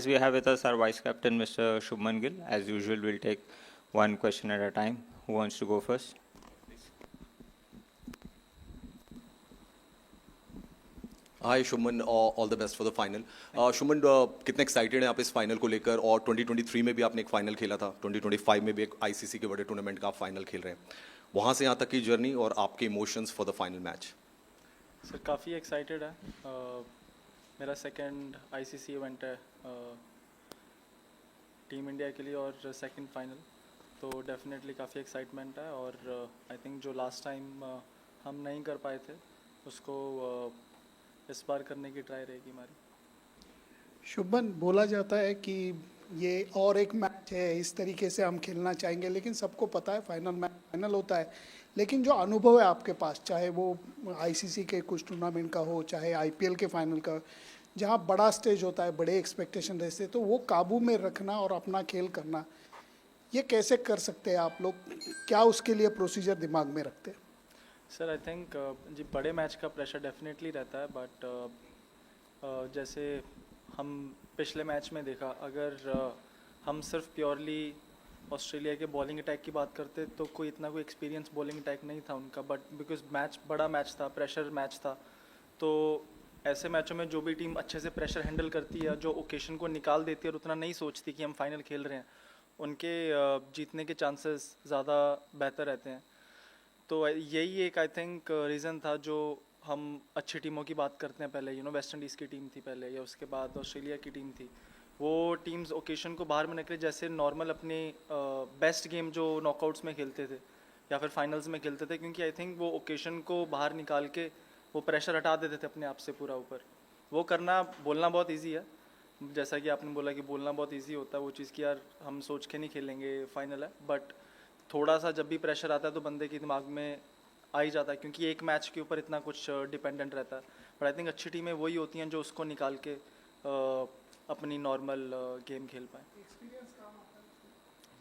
Guys, we have with us our Vice Captain, Mr. Shubman Gill. As usual, we'll take one question at a time. Who wants to go first? Hi शुमन, all the best for the final. शुमन, कितने excited हैं आप इस final को लेकर? और 2023 में भी आपने एक फाइनल खेला था, 2025 में भी एक आईसीसी के बड़े टूर्नामेंट का आप फाइनल खेल रहे हैं. वहाँ से यहाँ तक की जर्नी और आपके emotions for the final match. Sir काफ़ी एक्साइटेड है. मेरा सेकंड आईसीसी इवेंट है टीम इंडिया के लिए और सेकंड फाइनल, तो डेफिनेटली काफ़ी एक्साइटमेंट है. और आई थिंक जो लास्ट टाइम हम नहीं कर पाए थे उसको इस बार करने की ट्राई रहेगी हमारी. शुभमन, बोला जाता है कि ये और एक मैच है, इस तरीके से हम खेलना चाहेंगे, लेकिन सबको पता है फाइनल मैच फाइनल होता है. लेकिन जो अनुभव है आपके पास, चाहे वो आईसीसी के कुछ टूर्नामेंट का हो, चाहे आईपीएल के फाइनल का, जहाँ बड़ा स्टेज होता है, बड़े एक्सपेक्टेशन रहते हैं, तो वो काबू में रखना और अपना खेल करना, ये कैसे कर सकते हैं आप लोग? क्या उसके लिए प्रोसीजर दिमाग में रखते हैं? सर आई थिंक जी बड़े मैच का प्रेशर डेफिनेटली रहता है, बट जैसे हम पिछले मैच में देखा, अगर हम सिर्फ प्योरली ऑस्ट्रेलिया के बॉलिंग अटैक की बात करते तो कोई एक्सपीरियंस बॉलिंग अटैक नहीं था उनका. बट बिकॉज मैच बड़ा मैच था, प्रेशर मैच था, तो ऐसे मैचों में जो भी टीम अच्छे से प्रेशर हैंडल करती है, जो ओकेशन को निकाल देती है और उतना नहीं सोचती कि हम फाइनल खेल रहे हैं, उनके जीतने के चांसेस ज़्यादा बेहतर रहते हैं. तो यही एक आई थिंक रीज़न था जो हम अच्छी टीमों की बात करते हैं. पहले वेस्ट इंडीज़ की टीम थी पहले, या उसके बाद ऑस्ट्रेलिया की टीम थी. वो टीम्स ओकेशन को बाहर में निकले, जैसे नॉर्मल अपने बेस्ट गेम जो नॉकआउट्स में खेलते थे या फिर फाइनल्स में खेलते थे, क्योंकि आई थिंक वो ओकेशन को बाहर निकाल के वो प्रेशर हटा देते थे अपने आप से पूरा ऊपर. वो करना, बोलना बहुत ईजी है, जैसा कि आपने बोला कि बोलना बहुत ईजी होता है वो चीज़ कि यार हम सोच के नहीं खेलेंगे फाइनल है, बट थोड़ा सा जब भी प्रेशर आता है तो बंदे के दिमाग में आ ही जाता है, क्योंकि एक मैच के ऊपर इतना कुछ डिपेंडेंट रहता है. बट आई थिंक अच्छी टीमें वही होती हैं जो उसको निकाल के अपनी नॉर्मल गेम खेल पाए.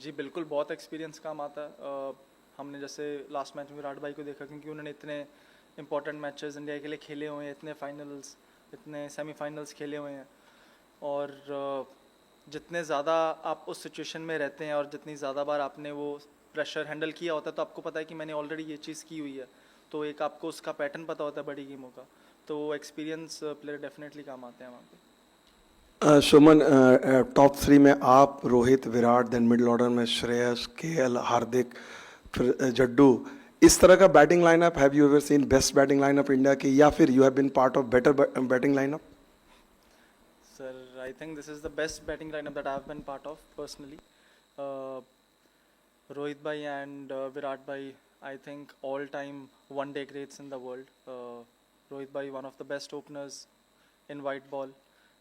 जी बिल्कुल, बहुत एक्सपीरियंस काम आता है. हमने जैसे लास्ट मैच में विराट भाई को देखा, क्योंकि उन्होंने इतने इंपॉर्टेंट मैचेस इंडिया के लिए खेले हुए हैं, इतने फाइनल्स, इतने सेमीफाइनल्स खेले हुए हैं. और जितने ज़्यादा आप उस सिचुएशन में रहते हैं और जितनी ज़्यादा बार आपने वो प्रेशर हैंडल किया होता है, तो आपको पता है कि मैंने ऑलरेडी ये चीज़ की हुई है, तो एक आपको उसका पैटर्न पता होता है बड़ी गेमों का, तो एक्सपीरियंस प्लेयर डेफिनेटली काम आते हैं वहाँ पे. सुमन, टॉप 3 में आप, Rohit, Virat, then middle order में श्रेयस, केएल, हार्दिक, फिर जड्डू, इस तरह का batting lineup, have you ever seen best batting lineup India की, या फिर you have been part of better batting lineup? Sir, I think this is the best batting lineup that I have been part of personally. Rohit bhai and Virat bhai, I think all-time one-day greats in the world. Rohit bhai, one of the best openers in white ball,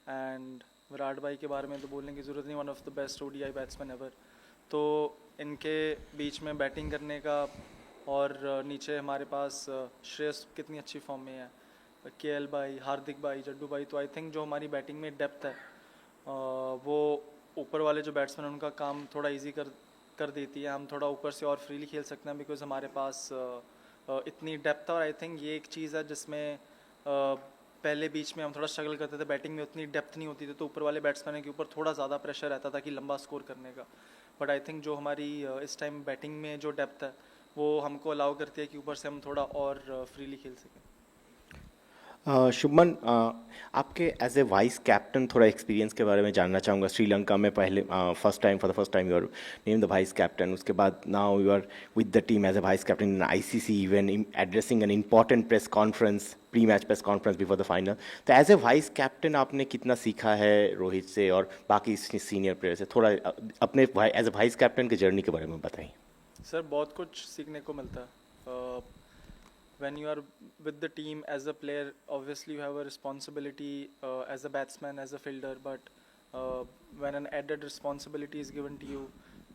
and Virat भाई के बारे में तो बोलने की ज़रूरत नहीं, one of the best ODI batsman ever. तो इनके बीच में बैटिंग करने का, और नीचे हमारे पास श्रेयस कितनी अच्छी फॉर्म में है, केएल भाई, हार्दिक भाई, जड्डू भाई, तो आई थिंक जो हमारी बैटिंग में डेप्थ है वो ऊपर वाले जो बैट्समैन उनका काम थोड़ा इजी कर देती है. हम थोड़ा ऊपर से और फ्रीली खेल सकते हैं बिकॉज हमारे पास इतनी डेप्थ है. और आई थिंक ये एक चीज़ है जिसमें पहले बीच में हम थोड़ा स्ट्रगल करते थे, बैटिंग में उतनी डेप्थ नहीं होती थी, तो ऊपर वाले बैट्समैन के ऊपर थोड़ा ज़्यादा प्रेशर रहता था कि लंबा स्कोर करने का. बट आई थिंक जो हमारी इस टाइम बैटिंग में जो डेप्थ है वो हमको अलाउ करती है कि ऊपर से हम थोड़ा और फ्रीली खेल सकें. शुभमन, आपके एज ए वाइस कैप्टन थोड़ा एक्सपीरियंस के बारे में जानना चाहूँगा. श्रीलंका में पहले for the first time you are name the vice captain, उसके बाद now you are with the team as a vice captain in ICC, even addressing an important press conference, pre match press conference before the final. तो as a vice captain आपने कितना सीखा है रोहित से और बाकी सीनियर प्लेयर से? थोड़ा अपने एज ए वाइस कैप्टन की जर्नी के बारे में बताइए. सर बहुत कुछ सीखने को मिलता है. When you are with the team as a player, obviously you have a responsibility as a batsman, as a fielder, but when an added responsibility is given to you,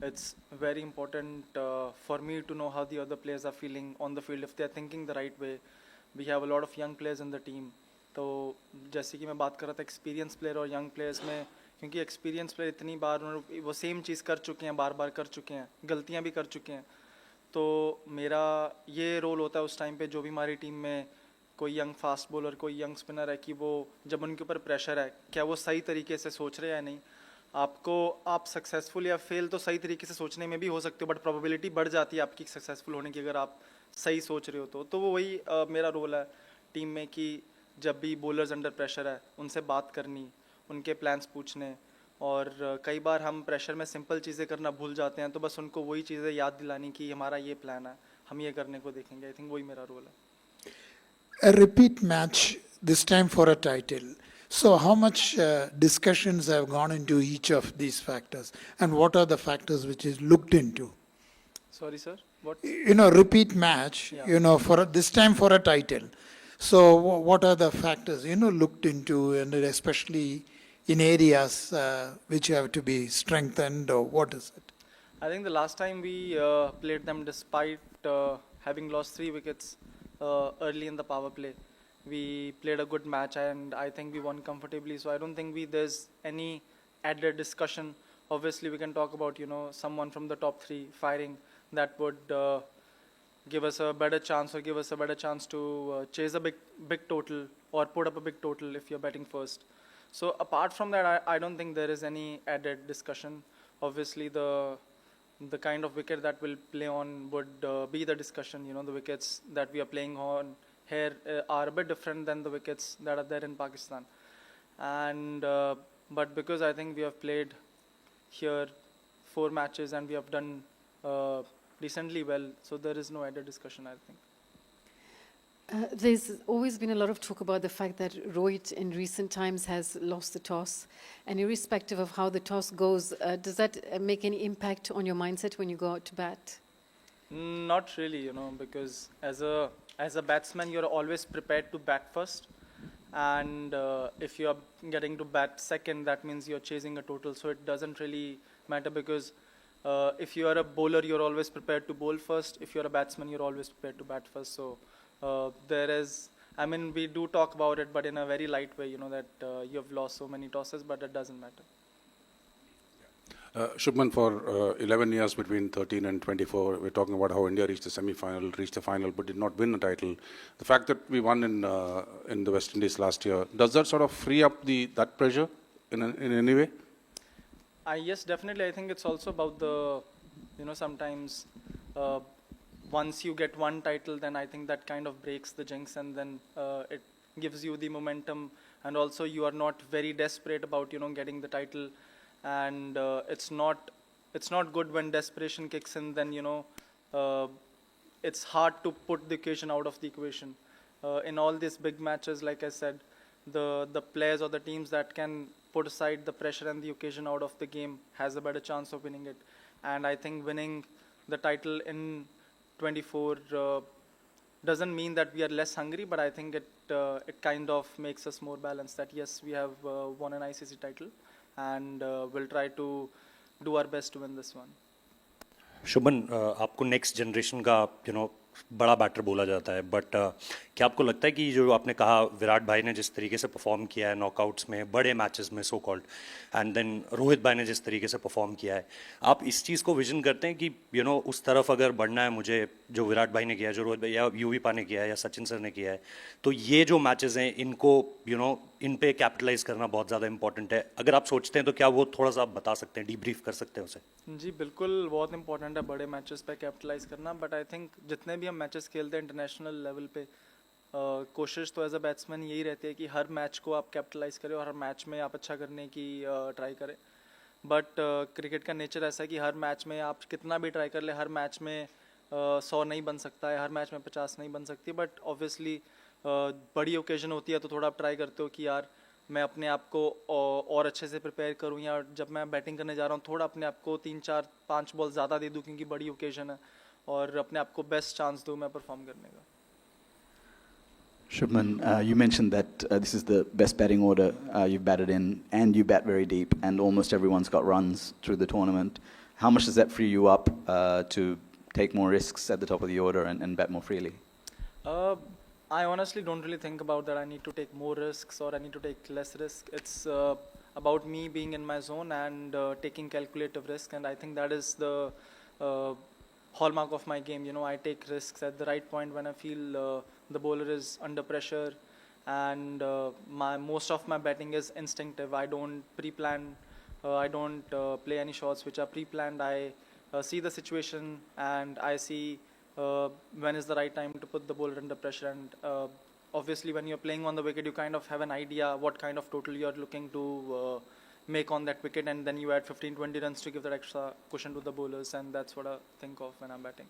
it's very important for me to know how the other players are feeling on the field, if they are thinking the right way. We have a lot of young players in the team, तो जैसे कि मैं बात कर रहा था experience player और young players में, क्योंकि एक्सपीरियंस प्लेयर इतनी बार वो सेम चीज़ कर चुके हैं, बार बार कर चुके हैं, गलतियाँ भी कर चुके हैं, तो मेरा ये रोल होता है उस टाइम पे जो भी हमारी टीम में कोई यंग फास्ट बॉलर, कोई यंग स्पिनर है कि वो जब उनके ऊपर प्रेशर है क्या वो सही तरीके से सोच रहे हैं या नहीं. आप सक्सेसफुल या फेल तो सही तरीके से सोचने में भी हो सकते हो, बट प्रोबेबिलिटी बढ़ जाती है आपकी सक्सेसफुल होने की अगर आप सही सोच रहे हो तो वो वही मेरा रोल है टीम में कि जब भी बॉलर्स अंडर प्रेशर है उनसे बात करनी, उनके प्लान्स पूछने. और कई बार हम प्रेशर में सिंपल चीज़ें करना भूल जाते हैं, तो बस उनको वही चीज़ें याद दिलानी कि हमारा ये प्लान है, हम ये करने को देखेंगे. आई थिंक वही मेरा रोल है. A repeat match, this time for a title. So, how much discussions have gone into each of these factors, and what are the factors which is looked into? Sorry sir, what? You know, repeat match. Yeah. You know, for this time for a title. So, what are the factors looked into, and especially in areas which have to be strengthened, or what is it? I think the last time we played them, despite having lost 3 wickets early in the power play, we played a good match and I think we won comfortably. So I don't think there's any added discussion. Obviously, we can talk about someone from the top 3 firing. That would give us a better chance, or give us a better chance to chase a big total or put up a big total if you're batting first. So apart from that, I don't think there is any added discussion. Obviously, the kind of wicket that we'll play on would be the discussion. The wickets that we are playing on here are a bit different than the wickets that are there in Pakistan. And but because I think we have played here 4 matches and we have done decently well, so there is no added discussion, I think. There's always been a lot of talk about the fact that Rohit in recent times has lost the toss. And irrespective of how the toss goes, does that make any impact on your mindset when you go out to bat? Not really, because as a batsman, you're always prepared to bat first. And if you're getting to bat second, that means you're chasing a total. So it doesn't really matter, because if you're a bowler, you're always prepared to bowl first. If you're a batsman, you're always prepared to bat first. So we do talk about it, but in a very light way, that you have lost so many tosses, but it doesn't matter. Shubman, for 11 years between 13 and 24, we're talking about how India reached the semi-final, reached the final, but did not win a title. The fact that we won in the West Indies last year, does that sort of free up that pressure in any way? Yes, definitely. I think it's also about the, sometimes once you get one title, then I think that kind of breaks the jinx, and then it gives you the momentum, and also you are not very desperate about, getting the title. And it's not good when desperation kicks in. Then it's hard to put the occasion out of the equation. In all these big matches, like I said, the players or the teams that can put aside the pressure and the occasion out of the game has a better chance of winning it. And I think winning the title in 24 doesn't mean that we are less hungry, but I think it kind of makes us more balanced. That yes, we have won an ICC title, and we'll try to do our best to win this one. शुभन, आपको next generation का बड़ा batter बोला जाता है, but क्या आपको लगता है कि जो आपने कहा विराट भाई ने जिस तरीके से परफॉर्म किया है नॉकआउट्स में, बड़े मैचेस में so called, and then Rohit भाई ने जिस तरीके से परफॉर्म किया है, आप इस चीज़ को विजन करते हैं कि उस तरफ अगर बढ़ना है मुझे, जो विराट भाई ने किया है, जो रोहित भाई या यूवी पा ने किया है या सचिन सर ने किया है, तो ये जो मैचेस हैं इनको इन पे कैपिटलाइज करना बहुत ज़्यादा इंपॉर्टेंट है? अगर आप सोचते हैं तो क्या वो थोड़ा सा आप बता सकते हैं, डीब्रीफ कर सकते हैं उसे? जी बिल्कुल, बहुत इंपॉर्टेंट है बड़े मैचेस पे कैपिटलाइज करना, बट आई थिंक जितने भी हम मैचेस खेलते हैं इंटरनेशनल लेवल पे, कोशिश तो एज अ बैट्समैन यही रहती है कि हर मैच को आप कैपिटलाइज करें और हर मैच में आप अच्छा करने की ट्राई करें. बट क्रिकेट का नेचर ऐसा है कि हर मैच में आप कितना भी ट्राई कर ले, हर मैच में 100 नहीं बन सकता है, हर मैच में 50 नहीं बन सकती. बट ऑब्वियसली बड़ी ओकेजन होती है तो थोड़ा आप ट्राई करते हो कि यार मैं अपने आप को और अच्छे से प्रिपेयर करूं, या जब मैं बैटिंग करने जा रहा हूं थोड़ा अपने आप को 3, 4, 5 बॉल ज़्यादा दे दूं क्योंकि बड़ी ओकेजन है, और अपने आप को बेस्ट चांस दूं मैं परफॉर्म करने का. Shubman, you mentioned that this is the best batting order you've batted in, and you bat very deep, and almost everyone's got runs through the tournament. How much does that free you up to take more risks at the top of the order and bat more freely? I honestly don't really think about that I need to take more risks or I need to take less risk. It's about me being in my zone and taking calculative risk, and I think that is the hallmark of my game. You know, I take risks at the right point when I feel the bowler is under pressure, and most of my betting is instinctive. I don't pre-plan. I don't play any shots which are pre-planned. I see the situation and I see when is the right time to put the bowler under pressure. And obviously, when you're playing on the wicket, you kind of have an idea what kind of total you're looking to make on that wicket, and then you add 15-20 runs to give that extra cushion to the bowlers, and that's what I think of when I'm batting.